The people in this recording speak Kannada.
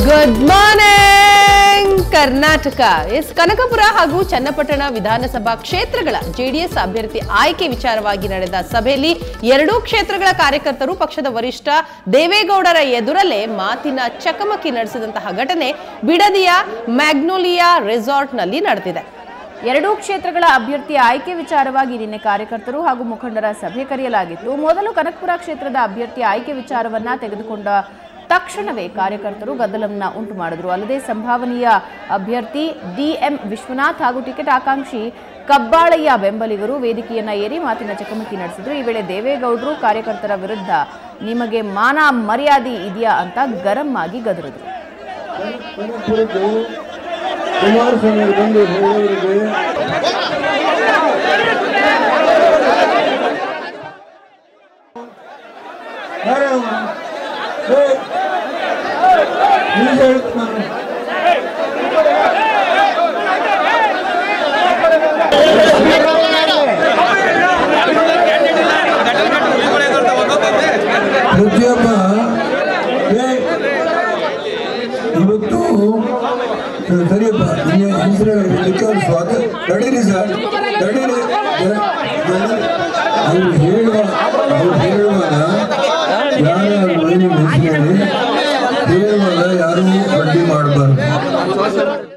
Good morning Karnataka. ಕನಕಪುರ ಹಾಗೂ ಚನ್ನಪಟ್ಟಣ ವಿಧಾನಸಭಾ ಕ್ಷೇತ್ರಗಳ ಜೆಡಿಎಸ್ ಅಭ್ಯರ್ಥಿ ಆಯ್ಕೆ ವಿಚಾರವಾಗಿ ನಡೆದ ಸಭೆಯಲ್ಲಿ ಎರಡೂ ಕ್ಷೇತ್ರಗಳ ಕಾರ್ಯಕರ್ತರು ಪಕ್ಷದ ವರಿಷ್ಠ ದೇವೇಗೌಡರ ಎದುರಲ್ಲೇ ಮಾತಿನ ಚಕಮಕಿ ನಡೆಸಿದಂತಹ ಘಟನೆ ಬಿಡದಿಯ ಮ್ಯಾಗ್ನೋಲಿಯಾ ರೆಸಾರ್ಟ್ನಲ್ಲಿ ನಡೆದಿದೆ. ಎರಡೂ ಕ್ಷೇತ್ರಗಳ ಅಭ್ಯರ್ಥಿ ಆಯ್ಕೆ ವಿಚಾರವಾಗಿ ನಿನ್ನೆ ಕಾರ್ಯಕರ್ತರು ಹಾಗೂ ಮುಖಂಡರ ಸಭೆ ಕರೆಯಲಾಗಿತ್ತು. ಮೊದಲು ಕನಕಪುರ ಕ್ಷೇತ್ರದ ಅಭ್ಯರ್ಥಿ ಆಯ್ಕೆ ವಿಚಾರವನ್ನ ತೆಗೆದುಕೊಂಡ ತಕ್ಷಣವೇ ಕಾರ್ಯಕರ್ತರು ಗದ್ದಲವನ್ನ ಉಂಟು ಮಾಡಿದ್ರು. ಅಲ್ಲದೆ ಸಂಭಾವನೀಯ ಅಭ್ಯರ್ಥಿ ಡಿಎಂ ವಿಶ್ವನಾಥ್ ಹಾಗೂ ಟಿಕೆಟ್ ಆಕಾಂಕ್ಷಿ ಕಬ್ಬಾಳಯ್ಯ ಬೆಂಬಲಿಗರು ವೇದಿಕೆಯನ್ನ ಏರಿ ಮಾತಿನ ಚಕಮಕಿ ನಡೆಸಿದ್ರು. ಈ ವೇಳೆ ದೇವೇಗೌಡರು ಕಾರ್ಯಕರ್ತರ ವಿರುದ್ಧ ನಿಮಗೆ ಮಾನ ಮರ್ಯಾದೆ ಇದೆಯಾ ಅಂತ ಗರಂ ಆಗಿ ಗದರಿದ್ರು. ಇವತ್ತು ಸರಿಯಪ್ಪ ಹೆಸರು ಸ್ವಾಗತ ನಡೀರಿ ಸರ್, ನಡೀರಿ. ಅವ್ರು ಹೇಳುವಾಗ ಯಾರು ಹೇಳುವಾಗ ಯಾರು ಅಡ್ಡಿ ಮಾಡಬಾರ್ದು.